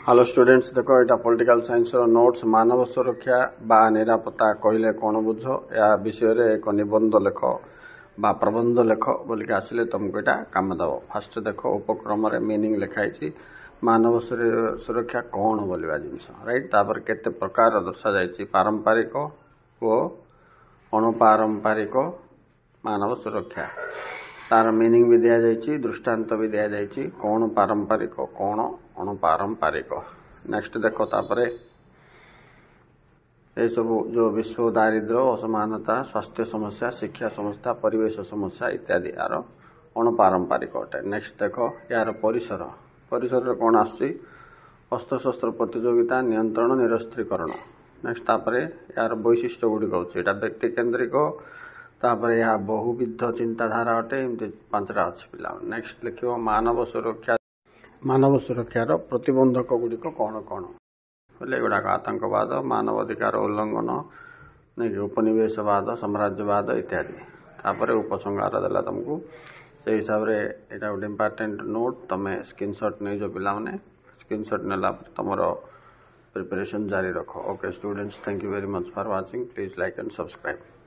Hello students देखो यहाँ political science notes मानव सुरक्षा बा निरापत्ता कहले कौन बुझ या विषय रे एक निबंध लेख बा प्रबंध लेख बोलिक आसिले तुमको यहाँ काम दब फास्ट देख उपक्रम मीनिंग लिखाई मानव सुरक्षा कौन बोलवा जिनस राइट तापर केते प्रकार दर्शा जाइए पारंपरिक वो अणुपारंपरिक मानव सुरक्षा तार मीनिंग भी दिया जाइए दृष्टांत भी दिया जाइए कौन पारंपरिक कौन अणुपारंपरिक नेक्स्ट देखो तापरे ये सब जो विश्व दारिद्र्य असमानता स्वास्थ्य समस्या शिक्षा समस्या परिवेश समस्या इत्यादि यार अणुपारंपरिक अटे नेक्स्ट देखो यार परिसर परिसर कौन आसुची अस्त्रशस्त्र प्रतियोगिता नियंत्रण निरस्त्रीकरण नेक्स्ट तापरे यार वैशिष्ट्य गुड़िक होता व्यक्ति केन्द्रिक तापर यह बहुविध चिंताधारा अटे एमती पांचटा अच्छी पिला नेक्स्ट लिख मानव सुरक्षार प्रतिबंधक गुड़िक कौन कौन बोले गुड़ाक आतंकवाद मानवाधिकार उल्लंघन नहीं उपनिवेशवाद साम्राज्यवाद इत्यादि तापर उपसंहार देला तुमको से हिसाब से यहाँ गोटे इम्पोर्टेंट नोट तुम्हें स्क्रीनशॉट नहीं जो पिला माने स्क्रीनशॉट नेला तुम प्रिपरेशन जारी रख okay students thank you very much for watching please like and subscribe.